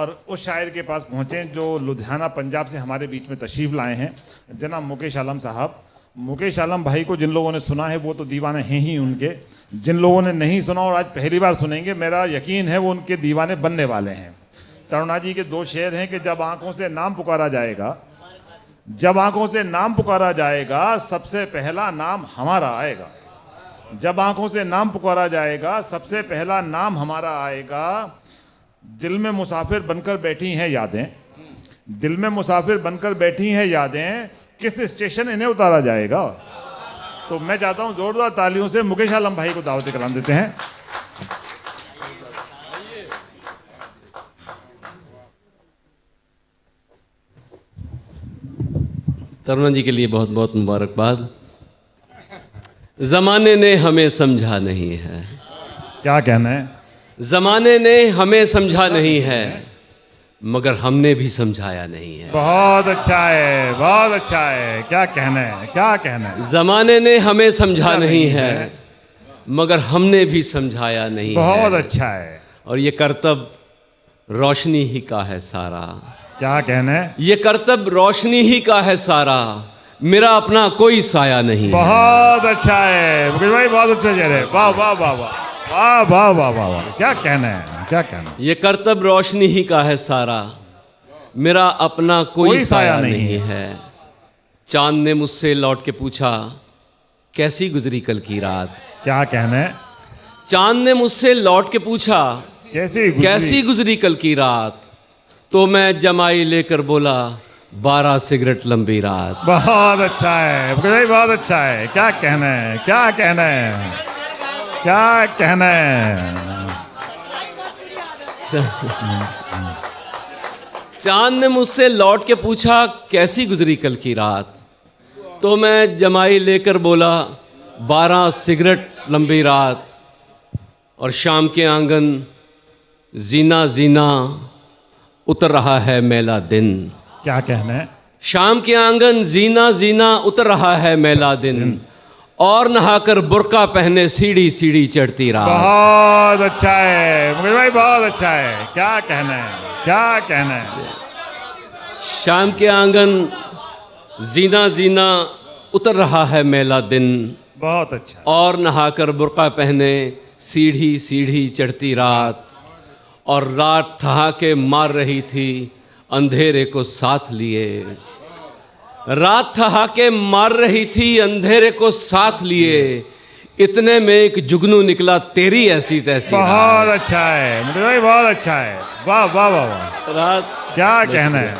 और उस शायर के पास पहुँचे जो लुधियाना पंजाब से हमारे बीच में तशरीफ़ लाए हैं, जनाब मुकेश आलम साहब। मुकेश आलम भाई को जिन लोगों ने सुना है वो तो दीवाने हैं ही उनके, जिन लोगों ने नहीं सुना और आज पहली बार सुनेंगे, मेरा यकीन है वो उनके दीवाने बनने वाले हैं। तरुणा जी के दो शेर हैं कि जब आंखों से नाम पुकारा जाएगा, जब आंखों से नाम पुकारा जाएगा सबसे पहला नाम हमारा आएगा। जब आंखों से नाम पुकारा जाएगा सबसे पहला नाम हमारा आएगा। दिल में मुसाफिर बनकर बैठी हैं यादें, दिल में मुसाफिर बनकर बैठी हैं यादें, किस स्टेशन इन्हें उतारा जाएगा। तो मैं चाहता हूं जोरदार तालियों से मुकेश आलम भाई को दावत कलाम देते हैं। तरुणा जी के लिए बहुत बहुत मुबारकबाद। जमाने ने हमें समझा नहीं है, क्या कहना है? जमाने ने हमें समझा नहीं है, मगर हमने भी समझाया नहीं है। बहुत अच्छा है, बहुत अच्छा है। क्या कहना है, क्या कहना है? जमाने ने हमें समझा नहीं है, मगर हमने भी समझाया नहीं है। बहुत अच्छा है। और ये कर्तव्य रोशनी ही का है सारा। क्या कहना है? ये कर्तव्य रोशनी ही का है सारा, मेरा अपना कोई साया नहीं है। बहुत अच्छा है मुकेश भाई, बहुत अच्छा शेर है। वाह वाह वाह वाह वाह वाह वाह वाह वाह। क्या कहना है, क्या कहना है? ये कर्तव्य रोशनी ही का है सारा, मेरा अपना कोई साया नहीं है। चांद ने मुझसे लौट के पूछा, कैसी गुजरी कल की रात। क्या कहना है? चांद ने मुझसे लौट के पूछा, कैसी गुजरी कल की रात। तो मैं जमाई लेकर बोला, 12 सिगरेट लंबी रात। बहुत अच्छा है मुकेश भाई, बहुत अच्छा है। क्या कहना है, क्या कहना है, क्या कहना है? चांद ने मुझसे लौट के पूछा, कैसी गुजरी कल की रात। तो मैं जमाई लेकर बोला, 12 सिगरेट लंबी रात। और शाम के आंगन जीना जीना उतर रहा है मैला दिन। क्या कहना है? शाम के आंगन जीना जीना उतर रहा है मैला दिन, और नहाकर बुर्का पहने सीढ़ी सीढ़ी चढ़ती रात। बहुत अच्छा है मुकेश भाई, बहुत अच्छा है। क्या कहना है, क्या कहना है? शाम के आंगन जीना जीना उतर रहा है मैला दिन, बहुत अच्छा। और नहाकर बुर्का पहने सीढ़ी सीढ़ी चढ़ती रात। और रात ठहाके मार रही थी अंधेरे को साथ लिए। रात ठहाके मार रही थी अंधेरे को साथ लिए, इतने में एक जुगनू निकला तेरी ऐसी तैसी। बहुत अच्छा है मुकेश भाई, बहुत अच्छा है। वाह वाह वाह वाह। रात, क्या कहना है?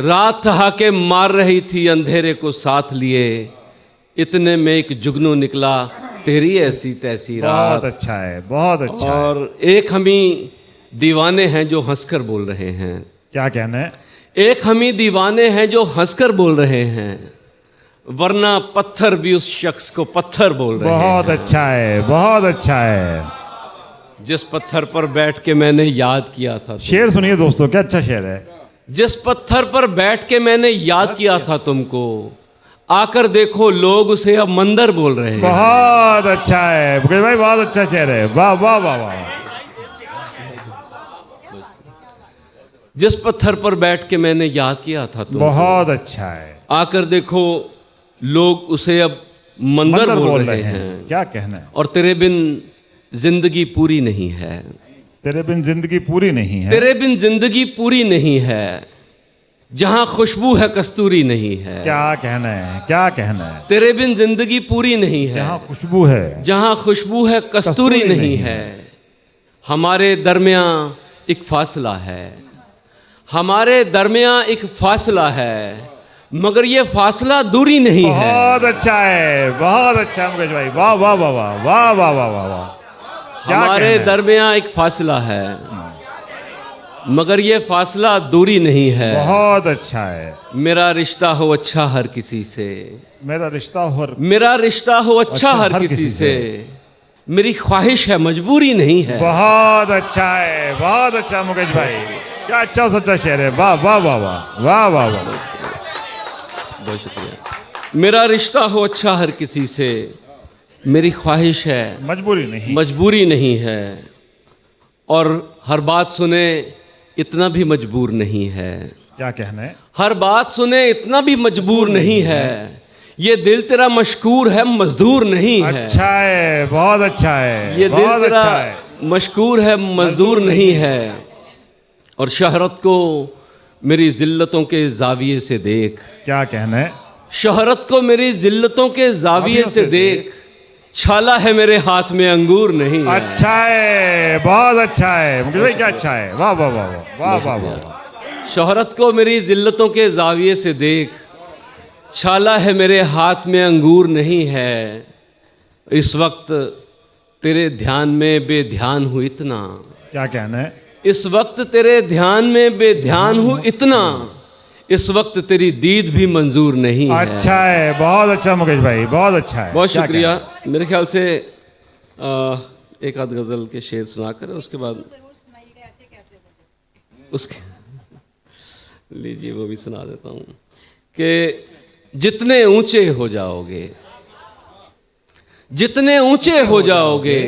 रात ठहाके मार रही थी अंधेरे को साथ लिए, इतने में एक जुगनू निकला तेरी ऐसी तैसी रात। बहुत अच्छा है, बहुत अच्छा। और एक हम ही दीवाने हैं जो हंसकर बोल रहे हैं। क्या कहना है? एक हम ही दीवाने हैं जो हंसकर बोल रहे हैं, वरना पत्थर भी उस शख्स को पत्थर बोल रहे हैं। बहुत अच्छा है, बहुत अच्छा है। जिस पत्थर पर बैठ के मैंने याद किया था, शेर सुनिए दोस्तों, क्या अच्छा शेर है। जिस पत्थर पर बैठ के मैंने याद किया था तुमको, आकर देखो लोग उसे अब मंदिर बोल रहे हैं। बहुत अच्छा है मुकेश भाई, बहुत अच्छा शेर है। वाह वाह वाह वाह। जिस पत्थर पर बैठ के मैंने याद किया था तुमको, बहुत अच्छा है। आकर देखो लोग उसे अब मंदिर बोल रहे हैं। क्या कहना है? और तेरे बिन जिंदगी पूरी नहीं है। तेरे बिन जिंदगी पूरी नहीं है। तेरे बिन जिंदगी पूरी नहीं है, जहां खुशबू है कस्तूरी नहीं है। क्या कहना है, क्या कहना है? तेरे बिन जिंदगी पूरी नहीं है, जहां खुशबू है, जहां खुशबू है कस्तूरी नहीं है। हमारे दरमियां एक फासला है, हमारे दरमियां एक फासला है, मगर ये फासला दूरी नहीं है। बहुत अच्छा है, बहुत अच्छा मुकेश भाई। वाह वाह वाह वाह वाह वाह वाह वाह वाह। हमारे दरमियां एक फासला है, मगर ये फासला दूरी नहीं है। बहुत अच्छा है। मेरा रिश्ता हो अच्छा हर किसी से, मेरा रिश्ता हो, मेरा रिश्ता हो अच्छा हर किसी से, मेरी ख्वाहिश है मजबूरी नहीं है। बहुत अच्छा है, बहुत अच्छा मुकेश भाई। क्या अच्छा सच्चा शेर है। वाह वाह वाह वाह वाह वाह वाह। बहुत शुक्रिया। मेरा रिश्ता हो अच्छा हर किसी से, मेरी ख्वाहिश है मजबूरी नहीं, मजबूरी नहीं है। और हर बात सुने इतना भी मजबूर नहीं है। क्या कहना है? हर बात सुने इतना भी मजबूर नहीं है। ये दिल तेरा मशकूर है, मजदूर नहीं है। अच्छा है, बहुत अच्छा है, ये दिल बहुत तेरा अच्छा है। मशकूर है, मजदूर नहीं है। और शहरत को मेरी जिल्लतों के जाविये से देख। क्या कहना है? शहरत को मेरी जिल्लतों के जाविये से देख। छाला है मेरे हाथ में, अंगूर नहीं है। अच्छा है, बहुत अच्छा है मुकेश भाई, क्या अच्छा है, वाह वाह वाह वाह वाह वाह वाह। शोहरत को मेरी जिल्लतों के जाविये से देख। छाला है मेरे हाथ में, अंगूर नहीं है। इस वक्त तेरे ध्यान में बेध्यान हूँ इतना। क्या कहना है? इस वक्त तेरे ध्यान में बेध्यान हूँ इतना। इस वक्त तेरी दीद भी मंजूर नहीं है। अच्छा है, बहुत अच्छा मुकेश भाई, बहुत अच्छा है। बहुत क्या शुक्रिया। मेरे ख्याल से एक आध गज़ल के शेर सुनाकर उसके बाद उसके लीजिए वो भी सुना देता हूँ कि जितने ऊंचे हो जाओगे, जितने ऊंचे हो जाओगे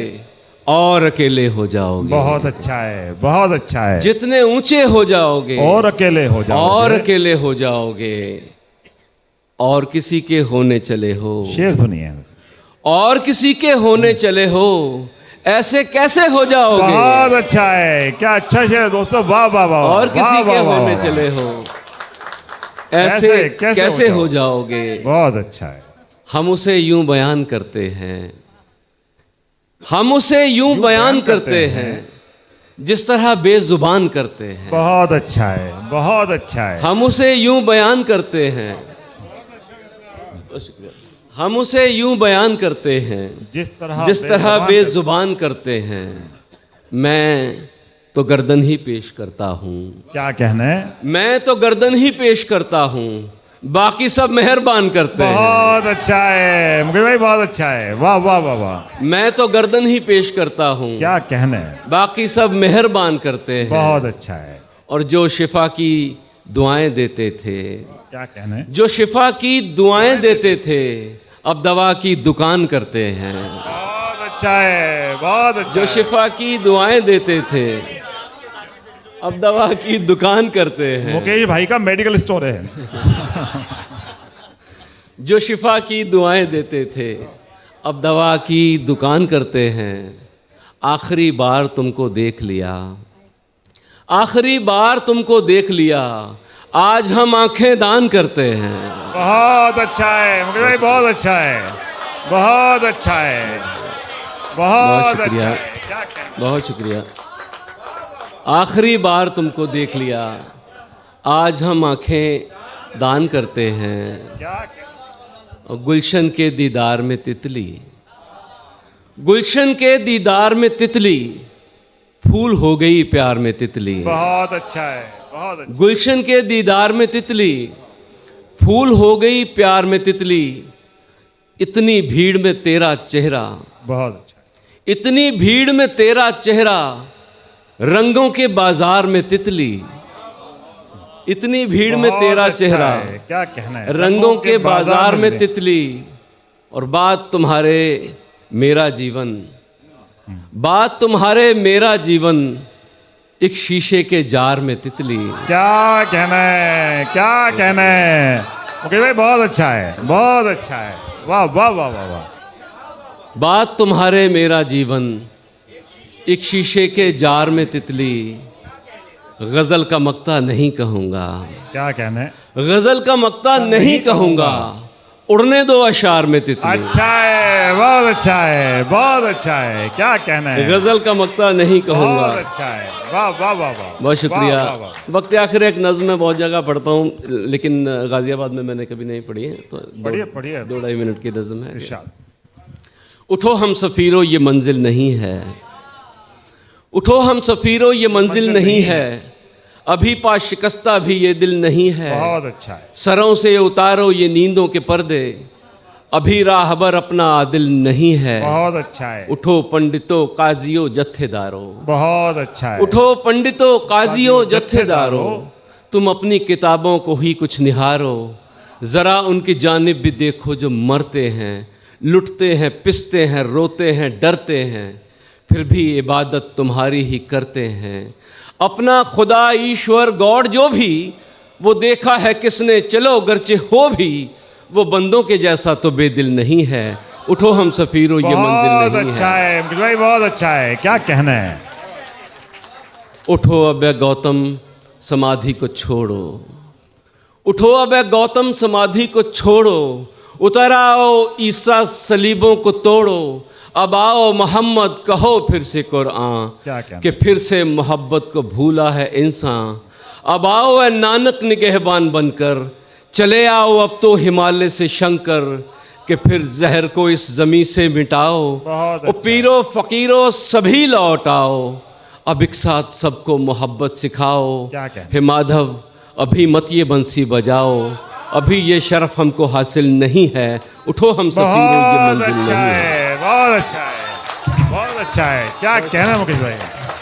और अकेले हो जाओगे। बहुत अच्छा है, बहुत अच्छा है। जितने ऊंचे हो जाओगे और अकेले हो जाओगे। और अकेले हो जाओगे। और किसी के होने चले हो। शेर सुनिए। और किसी के होने चले हो, ऐसे कैसे हो जाओगे। बहुत अच्छा है, क्या अच्छा शेर है दोस्तों, वाह वाह वाह। और किसी के होने वाह। चले हो, ऐसे कैसे हो जाओगे। बहुत अच्छा है। हम उसे यूं बयान करते हैं, हम उसे यूं बयान करते हैं जिस तरह बेजुबान करते हैं। बहुत अच्छा है, बहुत अच्छा है। हम उसे यूं बयान करते हैं, हम उसे यूं बयान करते हैं जिस तरह बेजुबान करते हैं। मैं तो गर्दन ही पेश करता हूँ। क्या कहना है? मैं तो गर्दन ही पेश करता हूँ, बाकी सब मेहरबान करते हैं। बहुत अच्छा है मुकेश भाई, बहुत अच्छा है, वाह वाह वाह वाह। मैं तो गर्दन ही पेश करता हूँ, क्या कहना है? बाकी सब मेहरबान करते हैं। बहुत अच्छा है। और जो शिफा की दुआएं देते थे, क्या कहना है? जो शिफा की दुआएं देते थे, अब दवा की दुकान करते हैं। बहुत अच्छा है, बहुत अच्छा जो है। शिफा की दुआएं देते थे, अब दवा की दुकान करते हैं। मुकेश भाई का मेडिकल स्टोर है। जो शिफा की दुआएं देते थे, अब दवा की दुकान करते हैं। आखिरी बार तुमको देख लिया, आखिरी बार तुमको देख लिया, आज हम आंखें दान करते हैं। बहुत अच्छा है मुकेश भाई, बहुत अच्छा है, बहुत अच्छा है, बहुत अच्छा शुक्रिया। है। क्या कहना है? बहुत शुक्रिया। आखिरी बार तुमको देख लिया, आज हम आंखें दान करते हैं। क्या कहना है? और गुलशन के दीदार में तितली, गुलशन के दीदार में तितली, फूल हो गई प्यार में तितली। बहुत अच्छा है, बहुत अच्छा। गुलशन के दीदार में तितली, फूल हो गई प्यार में तितली। इतनी भीड़ में तेरा चेहरा, बहुत अच्छा है। इतनी भीड़ में तेरा चेहरा, रंगों के बाजार में तितली। इतनी भीड़ में बहुत तेरा अच्छा चेहरा, है। क्या कहना है? रंगों के बाजार में तितली। और बात तुम्हारे मेरा जीवन, बात तुम्हारे मेरा जीवन, एक शीशे के जार में तितली। क्या कहना है? क्या कहना है? ओके भाई, बहुत अच्छा है, बहुत अच्छा है, वाह वाह वाह वाह वाह। बात तुम्हारे मेरा जीवन, एक शीशे के जार में तितली। गजल का मक्ता नहीं कहूँगा, क्या कहना है? गजल का मक्ता नहीं कहूँगा, उड़ने दो अशार में तितली। अच्छा है, बहुत अच्छा है, बहुत अच्छा है। क्या कहना है? गजल का मक्ता नहीं कहूँगा। बहुत अच्छा है, वाह वाह वाह वाह। बहुत शुक्रिया। वाह, वाह, वाह। वक्त आखिर एक नज़्म मैं बहुत जगह पढ़ता हूँ, लेकिन गाजियाबाद में मैंने कभी नहीं पढ़ी है, तो पढ़िए, पढ़िए। 2-2.5 मिनट की नज़्म है। इरशाद। उठो हम सफ़ीरों ये मंजिल नहीं है, उठो हम सफ़ीरों ये मंजिल नहीं है, अभी पा शिकस्ता भी ये दिल नहीं है। बहुत अच्छा है। सरों से उतारो ये नींदों के पर्दे, अभी राहबर अपना आदिल नहीं है। बहुत अच्छा है। उठो पंडितों काजियों जत्थेदारों, बहुत अच्छा है। उठो पंडितों काजियों जत्थेदारों, तुम अपनी किताबों को ही कुछ निहारो। ज़रा उनकी जानिब भी देखो जो मरते हैं, लुटते हैं, पिसते हैं, रोते हैं, डरते हैं, फिर भी इबादत तुम्हारी ही करते हैं। अपना खुदा ईश्वर गॉड जो भी वो देखा है किसने, चलो गरचे हो भी वो बंदों के जैसा तो बेदिल नहीं है। उठो हम सफीरों ये मंजिल बहुत नहीं अच्छा है। है मुकेश भाई, बहुत अच्छा है, क्या कहना है। उठो अब ए गौतम समाधि को छोड़ो, उठो अब ए गौतम समाधि को छोड़ो, उतर आओ ईसा सलीबों को तोड़ो, अब आओ मोहम्मद कहो फिर से कुरान, क्या कहना। कि फिर से मोहब्बत को भूला है इंसान। अब आओ ए नानक निगहबान बनकर, चले आओ अब तो हिमालय से शंकर, कि फिर जहर को इस ज़मीं से मिटाओ। बहुत ओ पीरो फ़कीरों सभी लौट आओ, अब एक साथ सबको मोहब्बत सिखाओ। क्या कहना। हे माधव अभी मत ये बंसी बजाओ, अभी ये शर्फ हमको हासिल नहीं है। उठो हम सफीरों ये बहुत मंजिल अच्छा नहीं है। है, बहुत अच्छा है, बहुत अच्छा है, क्या कहना है मुकेश भाई,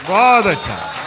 बहुत अच्छा है।